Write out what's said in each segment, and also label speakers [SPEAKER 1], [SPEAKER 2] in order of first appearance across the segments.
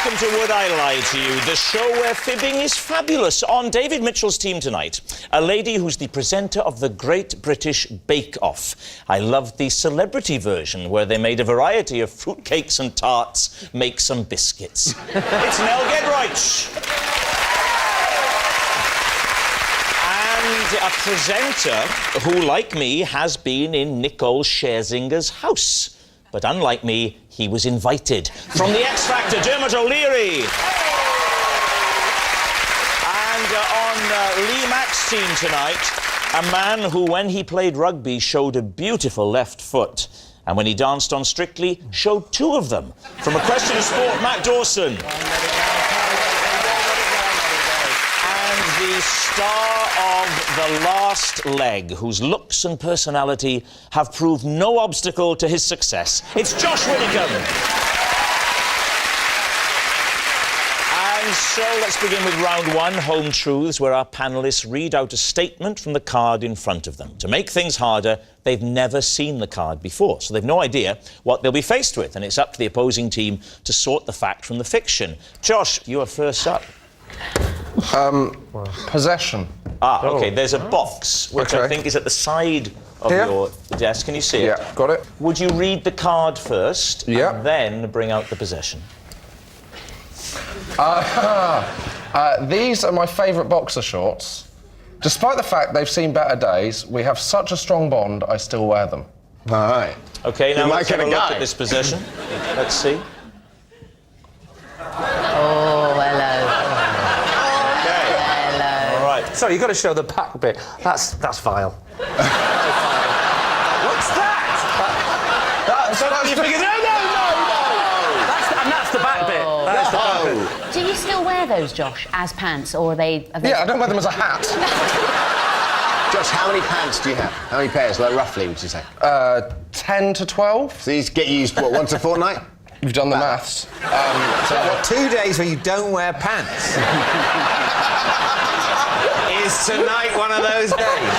[SPEAKER 1] welcome to Would I Lie to You, the show where fibbing is fabulous. On David Mitchell's team tonight, a lady who's the presenter of the Great British Bake Off. I loved the celebrity version where they made a variety of fruitcakes and tarts, make some biscuits. It's Nell Gedroych. And a presenter who, like me, has been in Nicole Scherzinger's house. But unlike me, he was invited. From the X Factor, Dermot O'Leary. And on Lee Mack's team tonight, a man who, when he played rugby, showed a beautiful left foot. And when he danced on Strictly, showed two of them. From A Question of Sport, Matt Dawson. And the star of The Last Leg, whose looks and personality have proved no obstacle to his success. It's Josh Widdicombe. And so let's begin with round one, Home Truths, where our panellists read out a statement from the card in front of them. To make things harder, they've never seen the card before, so they've no idea what they'll be faced with, and it's up to the opposing team to sort the fact from the fiction. Josh, you are first up.
[SPEAKER 2] Possession.
[SPEAKER 1] Ah, OK, there's a box, which I think is at the side of your desk. Can you see it?
[SPEAKER 2] Yeah, got it.
[SPEAKER 1] Would you read the card first and then bring out the possession?
[SPEAKER 2] These are my favourite boxer shorts. Despite the fact they've seen better days, we have such a strong bond, I still wear them.
[SPEAKER 3] All right.
[SPEAKER 1] OK, now let's have a look at this possession. Let's see.
[SPEAKER 4] Oh, hello.
[SPEAKER 5] Sorry, you've got to show the back bit. That's vile. What's that? That's the back bit. That's the back bit.
[SPEAKER 4] Do you still wear those, Josh, as pants, or are they...
[SPEAKER 2] Yeah, I don't wear them as a hat.
[SPEAKER 3] Josh, how many pants do you have? How many pairs, like, roughly, would you say?
[SPEAKER 2] 10 to 12.
[SPEAKER 3] So these get used, what, once a fortnight?
[SPEAKER 2] You've done the maths.
[SPEAKER 6] So what, 2 days where you don't wear pants? Is tonight one of those days?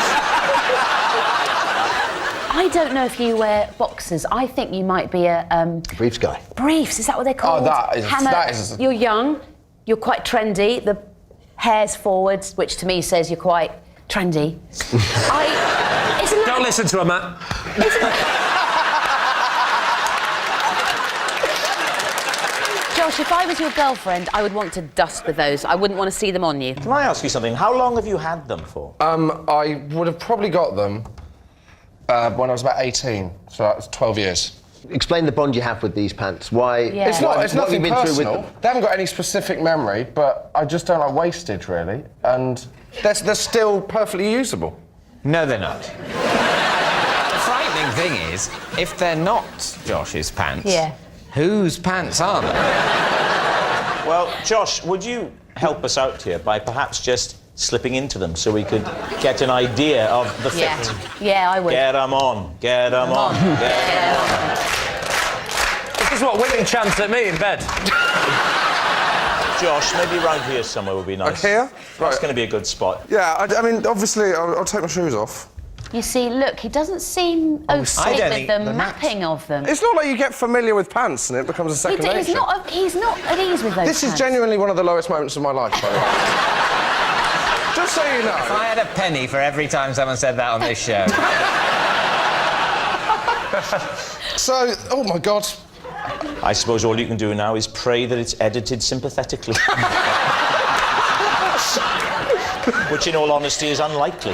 [SPEAKER 4] I don't know if you wear boxers. I think you might be a...
[SPEAKER 3] Briefs guy.
[SPEAKER 4] Briefs, is that what they're called?
[SPEAKER 2] Oh, that is...
[SPEAKER 4] You're young, you're quite trendy, the hair's forwards, which to me says you're quite trendy.
[SPEAKER 5] Don't listen to her, Matt.
[SPEAKER 4] Josh, if I was your girlfriend, I would want to dust with those. I wouldn't want to see them on you.
[SPEAKER 1] Can I ask you something? How long have you had them for?
[SPEAKER 2] I would have probably got them when I was about 18, so that's 12 years.
[SPEAKER 3] Explain the bond you have with these pants. Why?
[SPEAKER 4] Yeah.
[SPEAKER 2] It's nothing personal. They haven't got any specific memory, but I just don't like wastage, really. And they're still perfectly usable.
[SPEAKER 6] No, they're not. The frightening thing is, if they're not Josh's pants, whose pants are they?
[SPEAKER 1] Well, Josh, would you help us out here by perhaps just slipping into them so we could get an idea of the fit?
[SPEAKER 4] Yeah, I would.
[SPEAKER 1] Get 'em on, get 'em on, get 'em on.
[SPEAKER 5] This is what women chant at me in bed.
[SPEAKER 1] Josh, maybe around here somewhere would be nice.
[SPEAKER 2] Here?
[SPEAKER 1] That's going to be a good spot.
[SPEAKER 2] Yeah, I mean, obviously, I'll take my shoes off.
[SPEAKER 4] You see, look, he doesn't seem okay with the mapping of them.
[SPEAKER 2] It's not like you get familiar with pants and it becomes a second nature.
[SPEAKER 4] He's not at ease with those
[SPEAKER 2] This
[SPEAKER 4] pants.
[SPEAKER 2] is genuinely one of the lowest moments of my life, by the way. Just so you know.
[SPEAKER 6] If I had a penny for every time someone said that on this show.
[SPEAKER 2] So, oh my God.
[SPEAKER 1] I suppose all you can do now is pray that it's edited sympathetically. Which, in all honesty, is unlikely.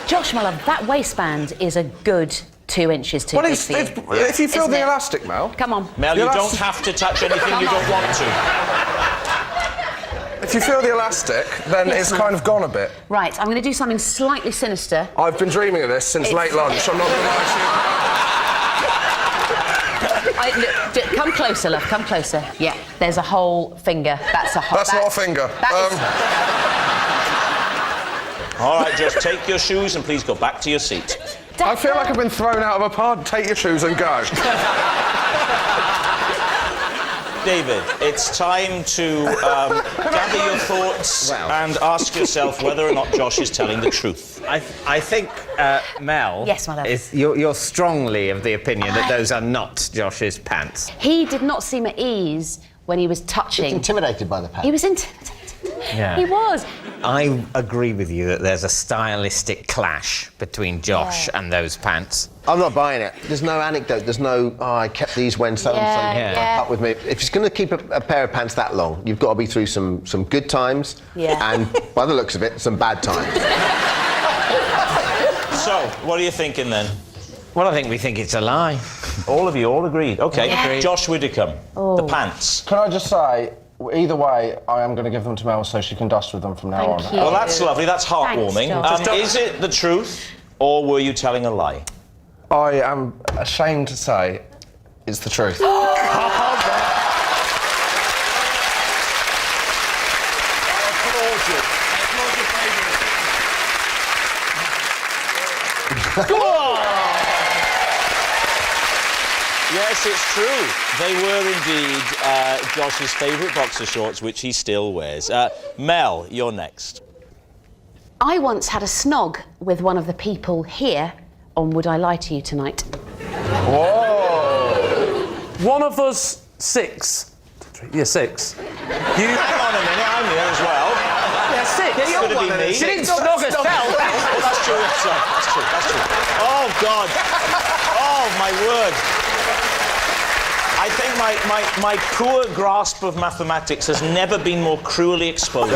[SPEAKER 4] Josh, my love, that waistband is a good 2 inches too big for you.
[SPEAKER 2] If you feel the elastic, Mel.
[SPEAKER 4] Come on.
[SPEAKER 1] Mel, you don't have to touch anything you don't want to.
[SPEAKER 2] If you feel the elastic, then it's kind of gone a bit.
[SPEAKER 4] Right, I'm going to do something slightly sinister.
[SPEAKER 2] I've been dreaming of this since late lunch. I'm not going to lie to you.
[SPEAKER 4] Look, come closer, love, come closer. Yeah, there's a whole finger. That's not
[SPEAKER 2] a finger.
[SPEAKER 1] All right, just take your shoes and please go back to your seat.
[SPEAKER 2] I feel like I've been thrown out of a pub. Take your shoes and go.
[SPEAKER 1] David, it's time to gather your thoughts and ask yourself whether or not Josh is telling the truth.
[SPEAKER 6] I think, Mel...
[SPEAKER 4] Yes, my love.
[SPEAKER 6] You're strongly of the opinion that those are not Josh's pants.
[SPEAKER 4] He did not seem at ease when he was touching.
[SPEAKER 3] He was intimidated by the pants.
[SPEAKER 4] He was intimidated.
[SPEAKER 6] Yeah.
[SPEAKER 4] He was.
[SPEAKER 6] I agree with you that there's a stylistic clash between Josh and those pants.
[SPEAKER 3] I'm not buying it. There's no anecdote. There's no, oh, I kept these when so-and-so
[SPEAKER 4] Yeah.
[SPEAKER 3] up with me. If he's going to keep a pair of pants that long, you've got to be through some good times and, by the looks of it, some bad times.
[SPEAKER 1] So, what are you thinking then?
[SPEAKER 6] Well, I think we think it's a lie.
[SPEAKER 1] All of you, all agreed. OK,
[SPEAKER 4] Yeah.
[SPEAKER 1] Josh Widdicombe, the pants.
[SPEAKER 2] Can I just say, either way, I am going to give them to Mel so she can dust with them from now on.
[SPEAKER 4] Thank you.
[SPEAKER 1] Well, that's lovely, that's heartwarming.
[SPEAKER 4] Thanks, Josh.
[SPEAKER 1] Is it the truth, or were you telling a lie?
[SPEAKER 2] I am ashamed to say it's the truth.
[SPEAKER 1] Yes, it's true. They were indeed Josh's favourite boxer shorts, which he still wears. Mel, you're next.
[SPEAKER 4] I once had a snog with one of the people here on Would I Lie to You Tonight.
[SPEAKER 2] Whoa!
[SPEAKER 5] One of us 6. Yeah, 6. You...
[SPEAKER 1] Hang on a minute, I'm here as well.
[SPEAKER 5] Yeah, 6.
[SPEAKER 1] Could have been me.
[SPEAKER 5] She didn't snog herself.
[SPEAKER 1] Oh, that's true. Sorry, that's true. That's true. Oh, God. Oh, my word. I think my poor grasp of mathematics has never been more cruelly exposed.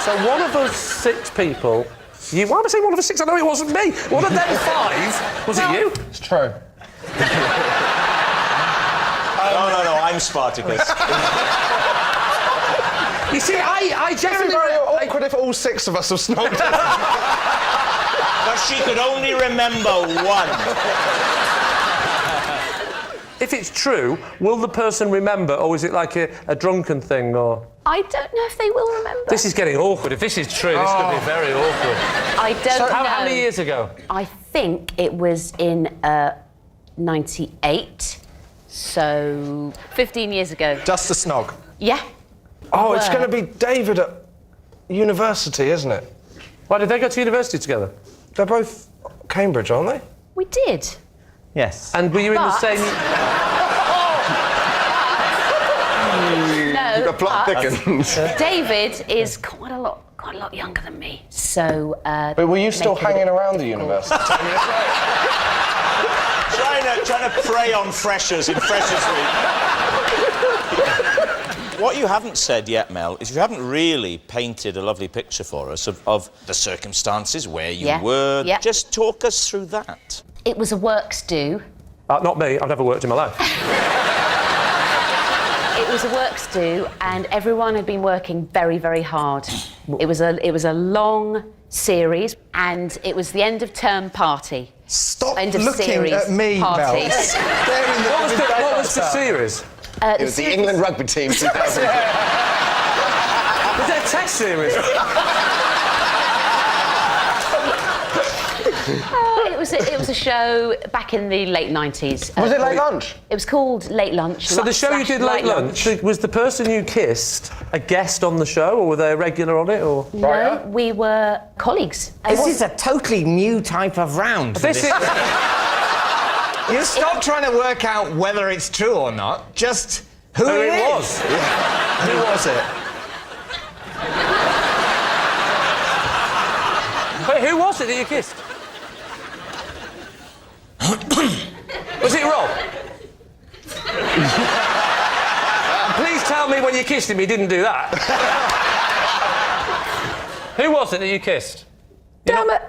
[SPEAKER 5] So one of us 6 people... You, why am I saying one of us 6? I know it wasn't me. One of them 5. Was it you?
[SPEAKER 2] It's true.
[SPEAKER 1] No, I'm Spartacus.
[SPEAKER 5] You see, I
[SPEAKER 2] It's
[SPEAKER 5] definitely...
[SPEAKER 2] very awkward if all 6 of us have snogged her.
[SPEAKER 1] But she could only remember one.
[SPEAKER 5] If it's true, will the person remember, or is it like a drunken thing, or...?
[SPEAKER 4] I don't know if they will remember.
[SPEAKER 5] This is getting awkward. If this is true, this could be very awkward.
[SPEAKER 4] I don't know.
[SPEAKER 5] How many years ago?
[SPEAKER 4] I think it was in 98, so 15 years ago.
[SPEAKER 2] Just a snog.
[SPEAKER 4] Yeah.
[SPEAKER 2] Oh, it's going to be David at university, isn't it?
[SPEAKER 5] Why, did they go to university together?
[SPEAKER 2] They're both Cambridge, aren't they?
[SPEAKER 4] We did.
[SPEAKER 6] Yes.
[SPEAKER 5] And were you in the
[SPEAKER 4] But-
[SPEAKER 5] same...
[SPEAKER 4] No,
[SPEAKER 3] The plot thickens.
[SPEAKER 4] David is quite a lot younger than me, so...
[SPEAKER 2] But were you still hanging around the university?
[SPEAKER 1] trying to prey on freshers in Freshers Week. What you haven't said yet, Mel, is you haven't really painted a lovely picture for us of the circumstances, where you were.
[SPEAKER 4] Yeah.
[SPEAKER 1] Just talk us through that.
[SPEAKER 4] It was a works do.
[SPEAKER 5] not me. I've never worked in my life.
[SPEAKER 4] It was a works do, and everyone had been working very, very hard. It was a long series, and it was the end of term party.
[SPEAKER 7] Stop
[SPEAKER 4] End of
[SPEAKER 7] looking
[SPEAKER 4] series
[SPEAKER 7] at me, Mel.
[SPEAKER 4] party.
[SPEAKER 5] What was the series?
[SPEAKER 3] It was the England rugby team. 2000.
[SPEAKER 5] Was it a test series?
[SPEAKER 4] It was a show back in the late 90s.
[SPEAKER 2] Was it Late Lunch?
[SPEAKER 4] It was called Late Lunch.
[SPEAKER 5] So the show you did Late Lunch, was the person you kissed a guest on the show, or were they a regular on it, or...?
[SPEAKER 4] No, we were colleagues.
[SPEAKER 6] This is a totally new type of round.
[SPEAKER 5] This is...
[SPEAKER 6] You stop trying to work out whether it's true or not, just who it
[SPEAKER 5] was.
[SPEAKER 2] Who was it?
[SPEAKER 5] Wait, who was it that you kissed? Was it Rob? Please tell me when you kissed him he didn't do that. Who was it that you kissed?
[SPEAKER 4] Dermot.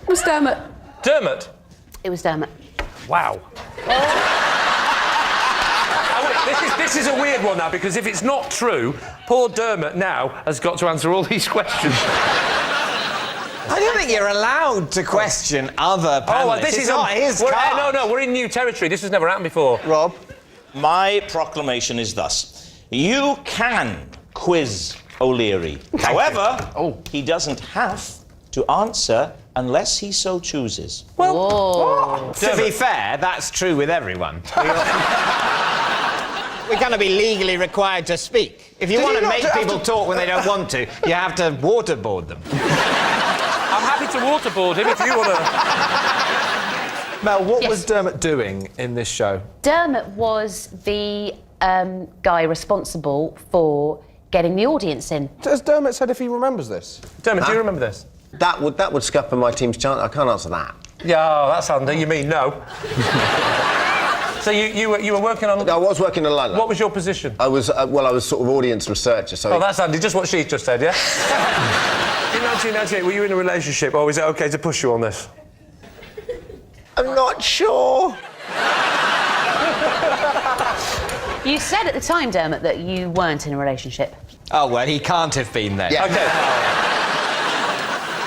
[SPEAKER 4] It was Dermot.
[SPEAKER 5] Dermot?
[SPEAKER 4] It was Dermot.
[SPEAKER 5] Wow. This is a weird one now, because if it's not true, poor Dermot now has got to answer all these questions.
[SPEAKER 6] I don't think you're allowed to question other panellists.
[SPEAKER 5] This is
[SPEAKER 6] not his car.
[SPEAKER 5] No, we're in new territory. This has never happened before.
[SPEAKER 3] Rob?
[SPEAKER 1] My proclamation is thus. You can quiz O'Leary. However, he doesn't have to answer unless he so chooses.
[SPEAKER 6] To be fair, that's true with everyone. we're going to be legally required to speak. If you want to make people talk when they don't want to, you have to waterboard them.
[SPEAKER 5] I'm happy to waterboard him if you want to...
[SPEAKER 7] Mel, what
[SPEAKER 4] Yes.
[SPEAKER 7] was Dermot doing in this show?
[SPEAKER 4] Dermot was the guy responsible for getting the audience in.
[SPEAKER 2] Has Dermot said if he remembers this?
[SPEAKER 5] Dermot, do you remember this?
[SPEAKER 3] That would scupper my team's chance. I can't answer that.
[SPEAKER 5] Yeah, oh, that's handy. You mean no? So you were working on...
[SPEAKER 3] I was working in London.
[SPEAKER 5] What was your position?
[SPEAKER 3] I was I was sort of audience researcher. So
[SPEAKER 5] Oh, that's handy. Just what she just said, yeah? In 1998, were you in a relationship, or is it OK to push you on this?
[SPEAKER 3] I'm not sure.
[SPEAKER 4] You said at the time, Dermot, that you weren't in a relationship.
[SPEAKER 6] Oh, well, he can't have been there.
[SPEAKER 3] Yeah.
[SPEAKER 5] OK.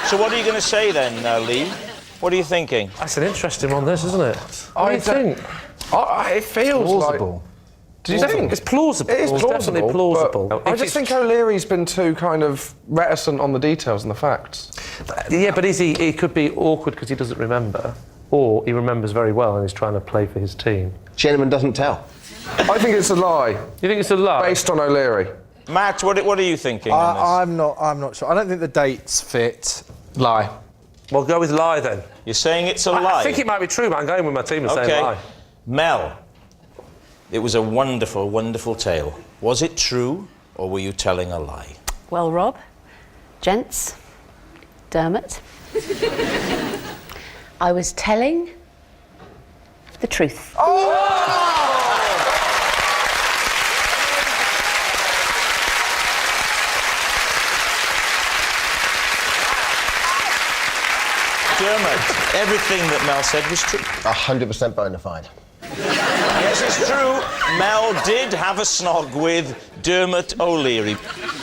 [SPEAKER 1] So what are you going to say then, Lee? What are you thinking?
[SPEAKER 5] That's an interesting one, this, isn't it? What do you think?
[SPEAKER 2] It feels
[SPEAKER 7] Plausible.
[SPEAKER 2] Do you think?
[SPEAKER 5] It's plausible.
[SPEAKER 2] It is
[SPEAKER 5] It's
[SPEAKER 2] plausible.
[SPEAKER 5] definitely plausible.
[SPEAKER 2] but I just think O'Leary's been too kind of reticent on the details and the facts.
[SPEAKER 5] Yeah, but he could be awkward because he doesn't remember, or he remembers very well and he's trying to play for his team.
[SPEAKER 3] Gentleman doesn't tell.
[SPEAKER 2] I think it's a lie,
[SPEAKER 5] You think it's a lie?
[SPEAKER 2] based on O'Leary.
[SPEAKER 1] Matt, what are you thinking on this?
[SPEAKER 7] I'm not sure. I don't think the dates fit. Lie.
[SPEAKER 5] Well, go with lie then.
[SPEAKER 1] You're saying it's a lie?
[SPEAKER 5] I think it might be true, but I'm going with my team and saying lie.
[SPEAKER 1] Mel, it was a wonderful, wonderful tale. Was it true, or were you telling a lie?
[SPEAKER 4] Well, Rob, gents, Dermot, I was telling the truth.
[SPEAKER 1] Dermot, everything that Mel said was true.
[SPEAKER 3] 100% bona fide.
[SPEAKER 1] Yes, it's true. Mel did have a snog with Dermot O'Leary.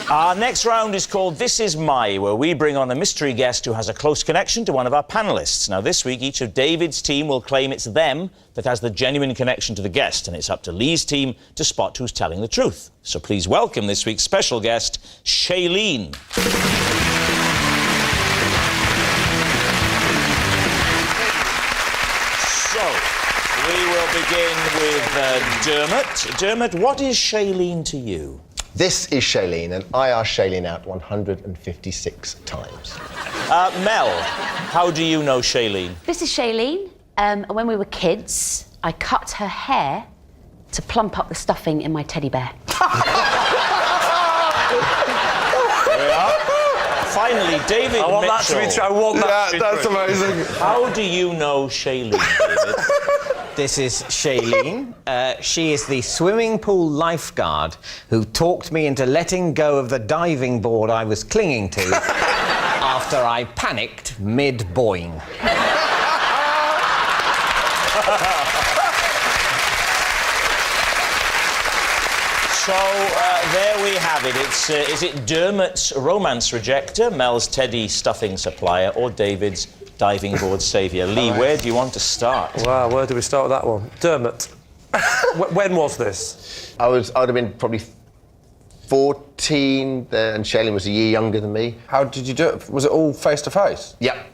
[SPEAKER 1] Our next round is called This Is My, where we bring on a mystery guest who has a close connection to one of our panellists. Now, this week, each of David's team will claim it's them that has the genuine connection to the guest, and it's up to Lee's team to spot who's telling the truth. So please welcome this week's special guest, Shailene. So, we will begin with Dermot. Dermot, what is Shailene to you?
[SPEAKER 3] This is Shailene, and I asked Shailene out 156 times.
[SPEAKER 1] Mel, how do you know Shailene?
[SPEAKER 4] This is Shailene. When we were kids, I cut her hair to plump up the stuffing in my teddy bear.
[SPEAKER 1] There we are. Finally, David
[SPEAKER 5] I want
[SPEAKER 1] Mitchell.
[SPEAKER 5] that to be true. I want that to be
[SPEAKER 2] That's
[SPEAKER 5] true.
[SPEAKER 2] amazing.
[SPEAKER 1] How do you know Shailene, David?
[SPEAKER 6] This is Shailene. She is the swimming pool lifeguard who talked me into letting go of the diving board I was clinging to after I panicked mid-boing.
[SPEAKER 1] So, there we have it. It's, is it Dermot's romance rejecter, Mel's teddy stuffing supplier, or David's diving board saviour? Lee, where do you want to start?
[SPEAKER 5] Wow, where do we start with that one? Dermot. When was this?
[SPEAKER 3] I would have been probably 14, and Shailene was a year younger than me.
[SPEAKER 2] How did you do it? Was it all face to face?
[SPEAKER 3] Yep.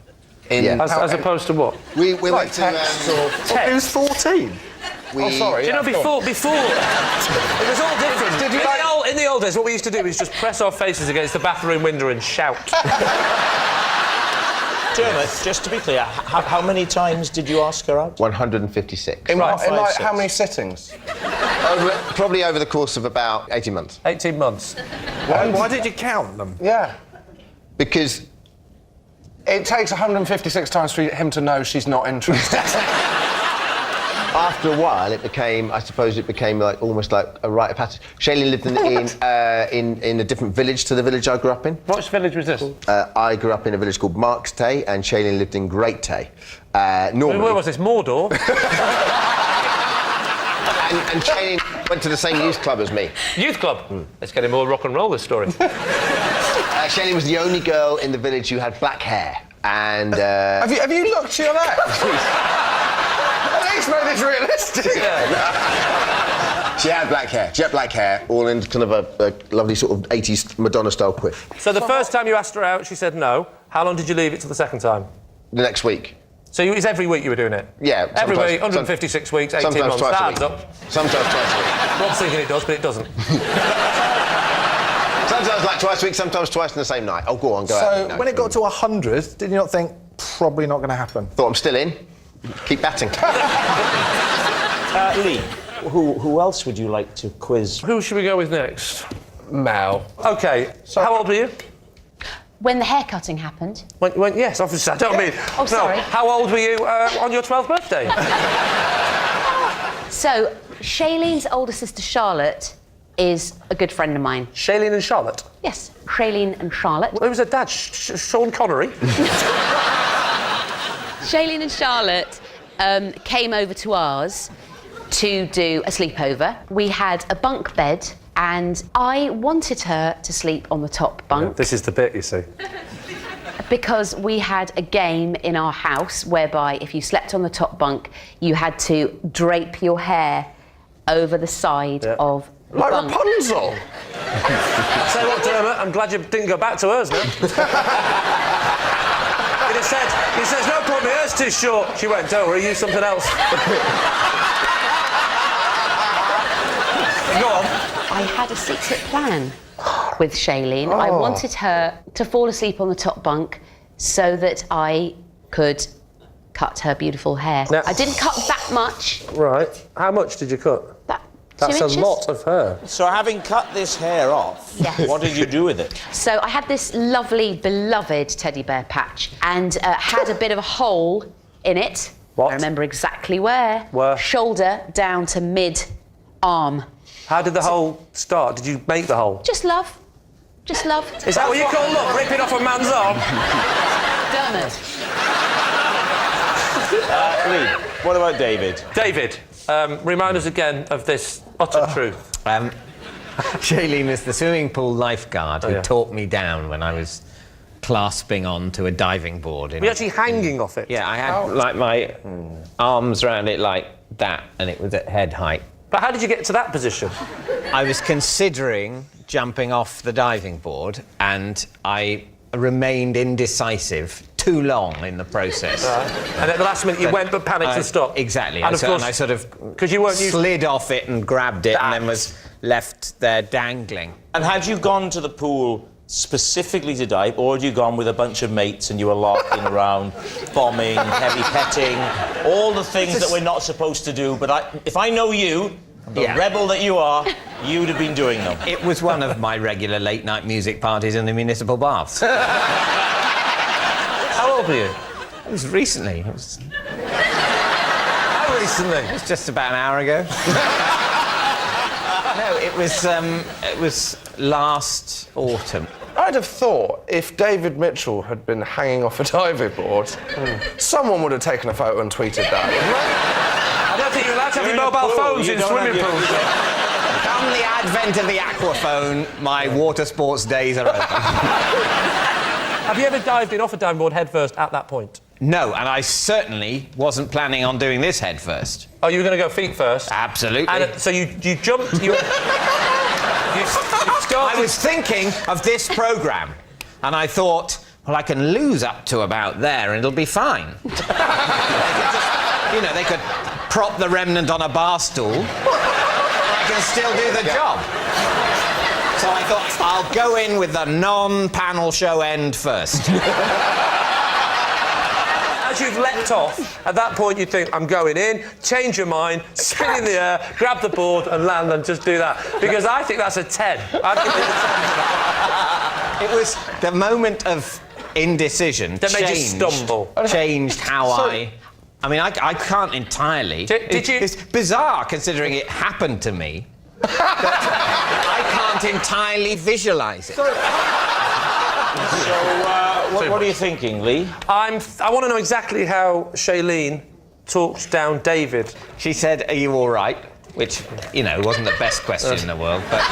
[SPEAKER 5] As opposed to what?
[SPEAKER 3] We went to...
[SPEAKER 2] text or...
[SPEAKER 7] He was 14.
[SPEAKER 3] we,
[SPEAKER 2] Oh, sorry.
[SPEAKER 5] Do you know,
[SPEAKER 2] yeah, go on.
[SPEAKER 5] before, it was all different.
[SPEAKER 2] Did you
[SPEAKER 5] In the old days, what we used to do is just press our faces against the bathroom window and shout.
[SPEAKER 1] Dermot, just to be clear, how many times did you ask her out?
[SPEAKER 3] 156.
[SPEAKER 2] In
[SPEAKER 5] Right,
[SPEAKER 2] like, in like
[SPEAKER 1] 5,
[SPEAKER 2] how many sittings?
[SPEAKER 3] Probably over the course of about 18 months.
[SPEAKER 5] 18 months.
[SPEAKER 7] Why did you count them?
[SPEAKER 2] Yeah.
[SPEAKER 3] Because
[SPEAKER 2] It takes 156 times for him to know she's not interested.
[SPEAKER 3] after a while, I suppose it became like almost like a rite of passage. Shailene lived in a different village to the village I grew up in.
[SPEAKER 5] Which village was this?
[SPEAKER 3] I grew up in a village called Marks Tay, and Shailene lived in Great Tay. Normally,
[SPEAKER 5] Where was this? Mordor?
[SPEAKER 3] and Shailene went to the same youth club as me.
[SPEAKER 5] Youth club. Let's get him more rock and roll, this story.
[SPEAKER 3] Shailene was the only girl in the village who had black hair, and...
[SPEAKER 2] have you looked to your left? At least make this realistic.
[SPEAKER 3] She had black hair, jet black hair, all in kind of a lovely sort of 80s Madonna-style quiff.
[SPEAKER 5] So the first time you asked her out, she said no. How long did you leave it till the second time?
[SPEAKER 3] The next week.
[SPEAKER 5] So it's every week you were doing it?
[SPEAKER 3] Yeah.
[SPEAKER 5] Every
[SPEAKER 3] sometimes-
[SPEAKER 5] week, 156 weeks, 18
[SPEAKER 3] sometimes
[SPEAKER 5] months.
[SPEAKER 3] twice
[SPEAKER 5] That
[SPEAKER 3] a
[SPEAKER 5] adds
[SPEAKER 3] week.
[SPEAKER 5] up.
[SPEAKER 3] Sometimes twice a week.
[SPEAKER 5] Rob's thinking it does, but it doesn't.
[SPEAKER 3] Sometimes like twice a week, sometimes twice in the same night. Oh, go on, go out.
[SPEAKER 7] So when it got to 100, did you not think, probably not going to happen?
[SPEAKER 3] Thought I'm still in. Keep batting.
[SPEAKER 1] Lee, who else would you like to quiz?
[SPEAKER 5] Who should we go with next?
[SPEAKER 2] Mel.
[SPEAKER 5] OK, how old were you?
[SPEAKER 4] When the haircutting happened,
[SPEAKER 5] Yes, obviously, I don't mean...
[SPEAKER 4] Oh, sorry.
[SPEAKER 5] No, how old were you on your 12th birthday?
[SPEAKER 4] so Shailene's older sister Charlotte is a good friend of mine.
[SPEAKER 5] Shailene and Charlotte?
[SPEAKER 4] Yes, Shailene and Charlotte.
[SPEAKER 5] Who was her dad? Sean Connery?
[SPEAKER 4] Shailene and Charlotte came over to ours to do a sleepover. We had a bunk bed and I wanted her to sleep on the top bunk
[SPEAKER 5] This is the bit, you see.
[SPEAKER 4] because we had a game in our house whereby if you slept on the top bunk, you had to drape your hair over the side of the
[SPEAKER 2] Like
[SPEAKER 4] bunk.
[SPEAKER 2] Rapunzel.
[SPEAKER 5] Say what, Dermot, I'm glad you didn't go back to hers now. He says, no problem, hers too short. She went, don't worry, use something else. Go on.
[SPEAKER 4] I had a secret plan with Shailene. I wanted her to fall asleep on the top bunk so that I could cut her beautiful hair.
[SPEAKER 5] Now-
[SPEAKER 4] I didn't cut that much.
[SPEAKER 5] Right. How much did you cut? That's
[SPEAKER 4] 2
[SPEAKER 5] a
[SPEAKER 4] inches.
[SPEAKER 5] lot of hair.
[SPEAKER 1] So having cut this hair off,
[SPEAKER 4] Yes.
[SPEAKER 1] what did you do with it?
[SPEAKER 4] So I had this lovely, beloved teddy bear patch and had a bit of a hole in it.
[SPEAKER 5] What?
[SPEAKER 4] I remember exactly where.
[SPEAKER 5] Where?
[SPEAKER 4] Shoulder down to mid-arm.
[SPEAKER 5] How did the hole start? Did you make the hole?
[SPEAKER 4] Just love. Just love.
[SPEAKER 5] Is that what you call love? Ripping off a man's arm?
[SPEAKER 4] Dermot.
[SPEAKER 1] Lee, what about David?
[SPEAKER 5] David, remind us again of this utter truth.
[SPEAKER 6] Shailene is the swimming pool lifeguard who
[SPEAKER 5] yeah.
[SPEAKER 6] talked me down when I was clasping onto a diving board.
[SPEAKER 5] Were you actually hanging off it?
[SPEAKER 6] Yeah, I had like my arms around it like that, and it was at head height.
[SPEAKER 5] But how did you get to that position?
[SPEAKER 6] I was considering jumping off the diving board, and I remained indecisive too long in the process.
[SPEAKER 5] And at the last minute you went but panicked and stopped.
[SPEAKER 6] Exactly.
[SPEAKER 5] And of course,
[SPEAKER 6] and I sort of
[SPEAKER 5] 'cause you weren't used-
[SPEAKER 6] slid off it and grabbed it, and then was left there dangling.
[SPEAKER 1] And had you gone to the pool specifically to dive, or had you gone with a bunch of mates and you were larking around, bombing, heavy petting, all the things that we're not supposed to do, but if I know you, the rebel that you are, you'd have been doing them.
[SPEAKER 6] It was one of my regular late-night music parties in the municipal baths.
[SPEAKER 5] How old were you?
[SPEAKER 6] It was recently. It was
[SPEAKER 5] How recently?
[SPEAKER 6] just about an hour ago. No, it was last autumn.
[SPEAKER 2] I'd have thought if David Mitchell had been hanging off a diving board, someone would have taken a photo and tweeted that.
[SPEAKER 5] I don't think you're allowed to have
[SPEAKER 1] You're
[SPEAKER 5] your
[SPEAKER 1] in a
[SPEAKER 5] mobile
[SPEAKER 1] pool,
[SPEAKER 5] phones
[SPEAKER 1] you
[SPEAKER 5] in
[SPEAKER 1] don't
[SPEAKER 5] swimming
[SPEAKER 1] have your-
[SPEAKER 5] pools.
[SPEAKER 6] Come the advent of the aquaphone, my water sports days are over.
[SPEAKER 5] Have you ever dived in off a diving board head first at that point?
[SPEAKER 6] No, and I certainly wasn't planning on doing this head first.
[SPEAKER 5] Oh, you were going to go feet first?
[SPEAKER 6] Absolutely.
[SPEAKER 5] And so you jumped... You started...
[SPEAKER 6] I was thinking of this programme, and I thought, well, I can lose up to about there and it'll be fine. They could prop the remnant on a bar stool, and I can still do the job. So I thought, I'll go in with the non-panel show end first.
[SPEAKER 5] As you've leapt off, at that point you think, I'm going in, change your mind, spin in the air, grab the board and land and just do that. Because I think that's a 10. I'd give it a 10.
[SPEAKER 6] It was the moment of indecision
[SPEAKER 5] That made you stumble.
[SPEAKER 6] Changed how I mean, I can't entirely.
[SPEAKER 5] Did you...
[SPEAKER 6] It's bizarre considering it happened to me. I can't entirely visualise it.
[SPEAKER 1] So, what are you thinking, Lee?
[SPEAKER 5] I want to know exactly how Shailene talked down David.
[SPEAKER 6] She said, "Are you all right?" Which, wasn't the best question in the world, but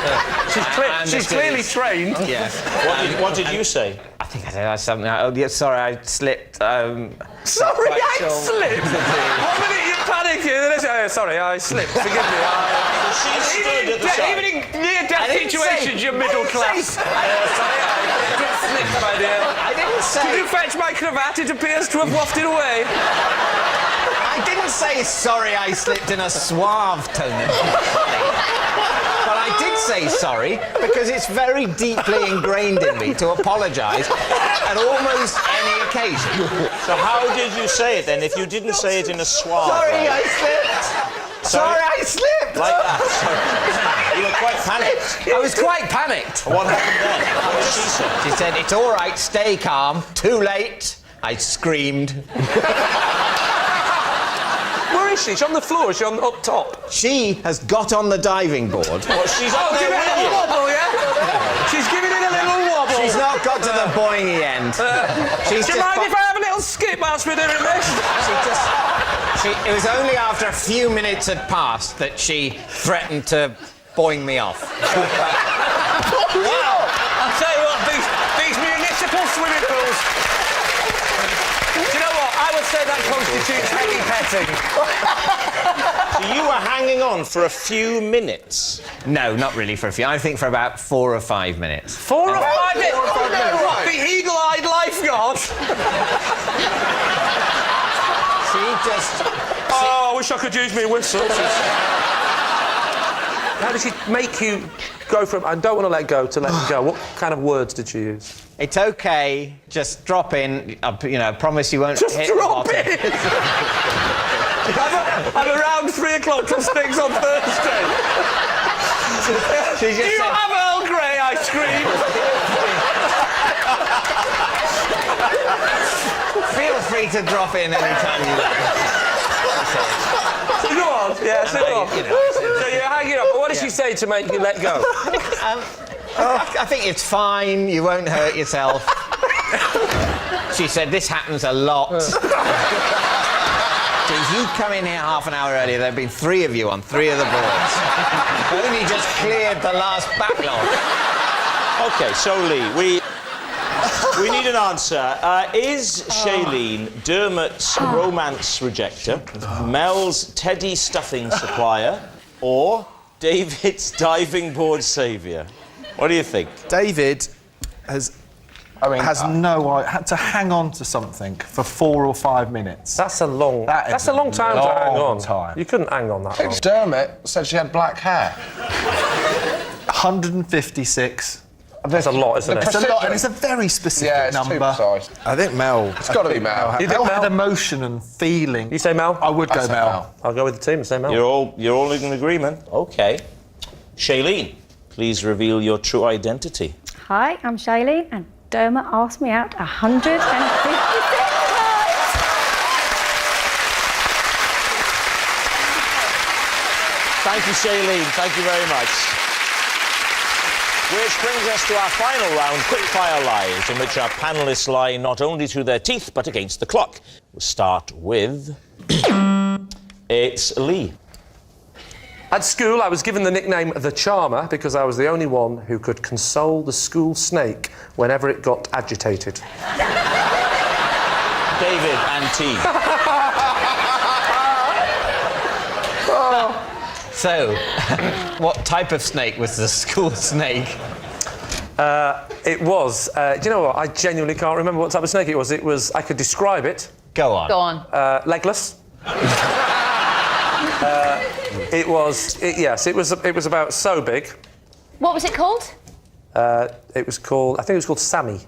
[SPEAKER 5] She's clearly trained.
[SPEAKER 6] yeah.
[SPEAKER 1] What did you say?
[SPEAKER 6] I think I said something. Oh, yeah, sorry, I slipped.
[SPEAKER 5] Sorry, I slipped. 1 minute you're panicking, and then sorry, I slipped. Forgive me.
[SPEAKER 1] She stood at the side.
[SPEAKER 5] Even in near-death situations, you're middle class. Sorry, Just slipped, my dear.
[SPEAKER 6] I didn't say...
[SPEAKER 5] Did you fetch my cravat? It appears to have wafted away.
[SPEAKER 6] I didn't say sorry I slipped in a suave tone of voice. But I did say sorry because it's very deeply ingrained in me to apologise at almost any occasion.
[SPEAKER 1] So how did you say it then, if you didn't say it in a suave
[SPEAKER 6] Sorry
[SPEAKER 1] way?
[SPEAKER 6] I slipped! Sorry I slipped!
[SPEAKER 1] Like that. So, you were quite panicked.
[SPEAKER 6] I was quite panicked.
[SPEAKER 1] What happened then? What did she say?
[SPEAKER 6] She said, it's all right, stay calm. Too late. I screamed.
[SPEAKER 5] Where is she? She's on the floor, or is she up top?
[SPEAKER 6] She has got on the diving board.
[SPEAKER 1] Well, she's up there
[SPEAKER 5] Give it
[SPEAKER 1] with
[SPEAKER 5] a
[SPEAKER 1] you.
[SPEAKER 5] wobble, yeah? She's giving it a little wobble.
[SPEAKER 6] She's not got to the boingy end. She's
[SPEAKER 5] Do you mind if I have a little skip whilst we're doing this?
[SPEAKER 6] It was only after a few minutes had passed that she threatened to boing me off.
[SPEAKER 5] Wow! I'll tell you what, these municipal swimming pools... Do you know what? I would say that constitutes heavy petting.
[SPEAKER 1] So you were hanging on for a few minutes?
[SPEAKER 6] No, not really for a few. I think for about 4 or 5 minutes.
[SPEAKER 5] 4 or 5 minutes?
[SPEAKER 2] Oh, no,
[SPEAKER 5] What, the eagle-eyed lifeguard?
[SPEAKER 6] She just...
[SPEAKER 5] Oh, I wish I could use me whistle. How did she make you go from I don't want to let go to let go? What kind of words did she use?
[SPEAKER 6] It's okay, just drop in. I promise you won't
[SPEAKER 5] Just
[SPEAKER 6] hit the
[SPEAKER 5] drop
[SPEAKER 6] bottom.
[SPEAKER 5] in! I'm around 3 o'clock till 6 on Thursday.
[SPEAKER 6] She
[SPEAKER 5] Do
[SPEAKER 6] just
[SPEAKER 5] you
[SPEAKER 6] said,
[SPEAKER 5] have Earl Grey ice cream?
[SPEAKER 6] feel free to drop in anytime you like.
[SPEAKER 5] So go on. Yeah, so go on.
[SPEAKER 6] You know,
[SPEAKER 5] So you're hanging up. What did she say to make you let go?
[SPEAKER 6] I think it's fine, you won't hurt yourself. She said, this happens a lot. So if you come in here half an hour earlier, there have been 3 of you on 3 of the boards. You've only just cleared the last backlog.
[SPEAKER 1] OK, so Lee, we need an answer. Is Shailene Dermot's romance rejecter, Mel's teddy stuffing supplier, or David's diving board saviour? What do you think?
[SPEAKER 7] David has had to hang on to something for 4 or 5 minutes.
[SPEAKER 5] That's a long. That's a long time to hang on.
[SPEAKER 7] Time.
[SPEAKER 5] You couldn't hang on that long.
[SPEAKER 2] Dermot said she had black hair.
[SPEAKER 7] 156.
[SPEAKER 5] That's a lot, isn't it?
[SPEAKER 7] It's a lot, and it's a very specific
[SPEAKER 2] Yeah, it's
[SPEAKER 7] number.
[SPEAKER 2] too precise.
[SPEAKER 7] I think Mel.
[SPEAKER 2] It's got to be Mel.
[SPEAKER 5] You think
[SPEAKER 7] Mel had
[SPEAKER 5] Mel?
[SPEAKER 7] emotion and feeling.
[SPEAKER 5] You say Mel?
[SPEAKER 7] I would go
[SPEAKER 2] say
[SPEAKER 7] Mel.
[SPEAKER 2] Mel.
[SPEAKER 5] I'll go with the team and say Mel.
[SPEAKER 1] You're all in agreement. OK. Shailene, please reveal your true identity.
[SPEAKER 8] Hi, I'm Shailene, and Dermot asked me out 156 times.
[SPEAKER 1] Thank you, Shailene. Thank you very much. Which brings us to our final round, Quickfire Lies, in which our panellists lie not only to their teeth, but against the clock. We'll start with... It's Lee.
[SPEAKER 5] At school, I was given the nickname The Charmer because I was the only one who could console the school snake whenever it got agitated.
[SPEAKER 1] David and team.
[SPEAKER 6] So, what type of snake was the school snake?
[SPEAKER 5] It was. Do you know what? I genuinely can't remember what type of snake it was. I could describe it.
[SPEAKER 6] Go on.
[SPEAKER 4] Go on.
[SPEAKER 5] Legless. It was about so big.
[SPEAKER 4] What was it called?
[SPEAKER 5] It was called. I think it was called Sammy.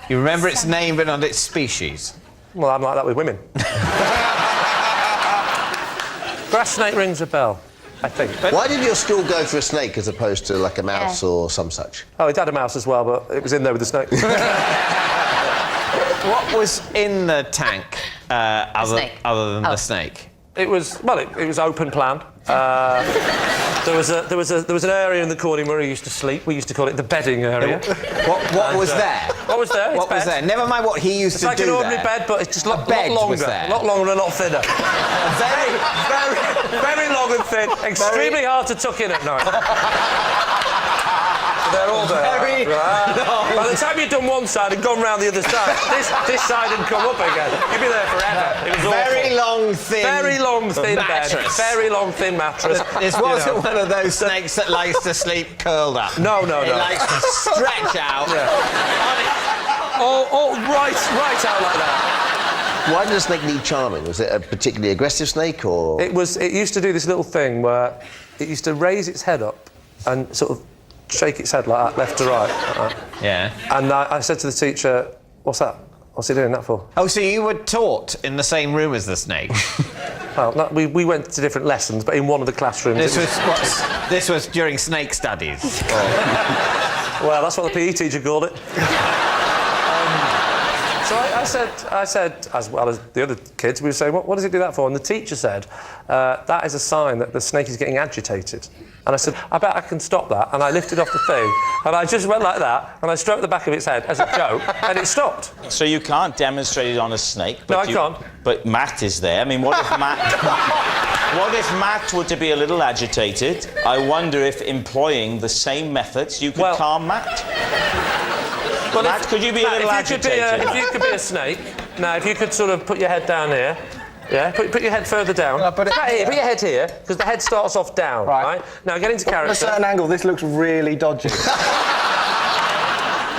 [SPEAKER 6] You remember its name but not its species?
[SPEAKER 5] Well, I'm like that with women. Grass snake rings a bell, I think.
[SPEAKER 3] Why did your school go for a snake as opposed to like a mouse or some such?
[SPEAKER 5] Oh, it had a mouse as well, but it was in there with the snake.
[SPEAKER 6] What was in the tank other
[SPEAKER 4] snake.
[SPEAKER 6] than the snake?
[SPEAKER 5] It was open plan. There was an area in the corner where he used to sleep. We used to call it the bedding area.
[SPEAKER 6] What was there?
[SPEAKER 5] What was there?
[SPEAKER 6] What was there? Never mind what he used
[SPEAKER 5] It's
[SPEAKER 6] to
[SPEAKER 5] like
[SPEAKER 6] do
[SPEAKER 5] an ordinary
[SPEAKER 6] there.
[SPEAKER 5] bed, but it's just a lot
[SPEAKER 6] bed
[SPEAKER 5] longer.
[SPEAKER 6] was there.
[SPEAKER 5] A lot longer and a lot thinner. Very long and thin. Extremely hard to tuck in at night. They're all there.
[SPEAKER 6] Very long.
[SPEAKER 5] By the time you'd done one side and gone round the other side, this side had come up again. You'd be there forever. It was
[SPEAKER 6] Very
[SPEAKER 5] awful.
[SPEAKER 6] long, thin.
[SPEAKER 5] Very long, thin bed.
[SPEAKER 6] mattress.
[SPEAKER 5] Very long, thin mattress.
[SPEAKER 6] This wasn't one of those snakes that likes to sleep curled up.
[SPEAKER 5] No.
[SPEAKER 6] It likes to stretch out on
[SPEAKER 5] right out like that.
[SPEAKER 3] Why did the snake need charming? Was it a particularly aggressive snake, or...?
[SPEAKER 5] It used to do this little thing where it used to raise its head up and sort of shake its head like that, left to right. Like that.
[SPEAKER 6] Yeah.
[SPEAKER 5] And I said to the teacher, what's that? What's he doing that for?
[SPEAKER 6] Oh, so you were taught in the same room as the snake?
[SPEAKER 5] Well, no, we went to different lessons, but in one of the classrooms...
[SPEAKER 6] This was during snake studies?
[SPEAKER 5] Well, that's what the PE teacher called it. So I said, as well as the other kids, we were saying, what does it do that for? And the teacher said, that is a sign that the snake is getting agitated. And I said, I bet I can stop that. And I lifted off the thing, and I just went like that, and I stroked the back of its head as a joke, and it stopped.
[SPEAKER 1] So you can't demonstrate it on a snake?
[SPEAKER 5] No, I can't.
[SPEAKER 1] But Matt is there. I mean, what if Matt were to be a little agitated? I wonder if employing the same methods you could calm Matt?
[SPEAKER 5] Well,
[SPEAKER 1] Matt, could you be a little agitated?
[SPEAKER 5] If you could be a snake, now, if you could sort of put your head down here, yeah, put your head further down. Put your head here, because the head starts off down, right? Now, get into character.
[SPEAKER 2] At a certain angle, this looks really dodgy.
[SPEAKER 5] Looks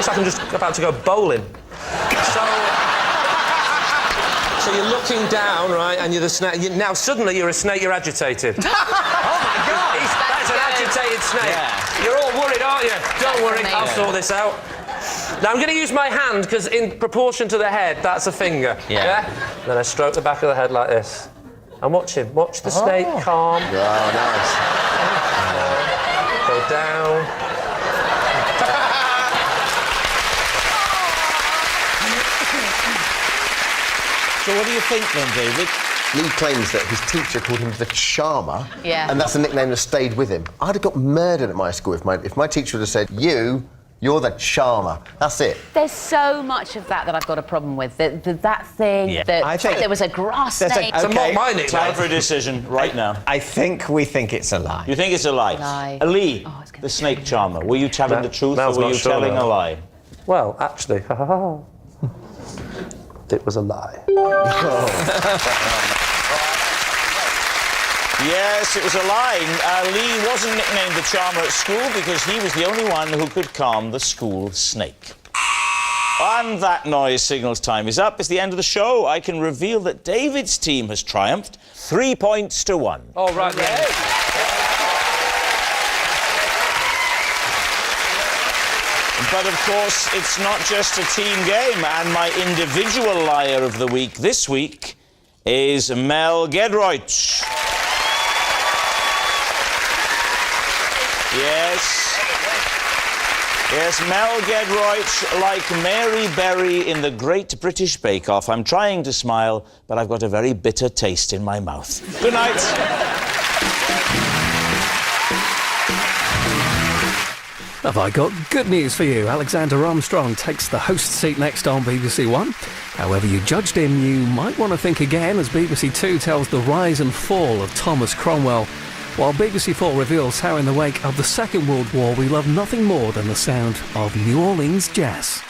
[SPEAKER 5] like I'm just about to go bowling. So you're looking down, right, and you're the snake. Now, suddenly, you're a snake, you're agitated. Oh, my God! That's an agitated snake. Yeah. You're all worried, aren't you? Don't worry, I'll sort this out. Now, I'm going to use my hand, because in proportion to the head, that's a finger. Yeah? Then I stroke the back of the head like this. And watch him. Watch the snake calm.
[SPEAKER 3] Oh, nice.
[SPEAKER 5] Go down.
[SPEAKER 1] So what do you think then, David?
[SPEAKER 3] Lee claims that his teacher called him the Charmer.
[SPEAKER 4] Yeah.
[SPEAKER 3] And that's a nickname that stayed with him. I'd have got murdered at my school if my teacher would have said, you're the Charmer. That's it.
[SPEAKER 4] There's so much of that I've got a problem with. That thing,
[SPEAKER 6] I think
[SPEAKER 4] there was a grass snake.
[SPEAKER 5] So not my nickname.
[SPEAKER 1] Time for a decision right now.
[SPEAKER 6] I think we think it's a lie.
[SPEAKER 1] You think it's a lie?
[SPEAKER 4] Lie.
[SPEAKER 1] Lee, the snake charmer, were you telling the truth or
[SPEAKER 5] Mel's
[SPEAKER 1] were
[SPEAKER 5] not
[SPEAKER 1] you
[SPEAKER 5] sure
[SPEAKER 1] telling
[SPEAKER 5] now.
[SPEAKER 1] a lie?
[SPEAKER 5] Well, actually, it was a lie.
[SPEAKER 1] Yes, it was a lie. Lee wasn't nicknamed the charmer at school because he was the only one who could calm the school snake. And that noise signals time is up. It's the end of the show. I can reveal that David's team has triumphed 3 points to 1.
[SPEAKER 5] Oh, right, then.
[SPEAKER 1] But of course, it's not just a team game, and my individual liar of the week this week is Mel Gedroych. Yes, Mel Gedroych, like Mary Berry in the Great British Bake Off. I'm trying to smile, but I've got a very bitter taste in my mouth. Good night.
[SPEAKER 9] Have I got good news for you? Alexander Armstrong takes the host seat next on BBC One. However you judged him, you might want to think again as BBC Two tells the rise and fall of Thomas Cromwell, while BBC Four reveals how in the wake of the Second World War we love nothing more than the sound of New Orleans jazz.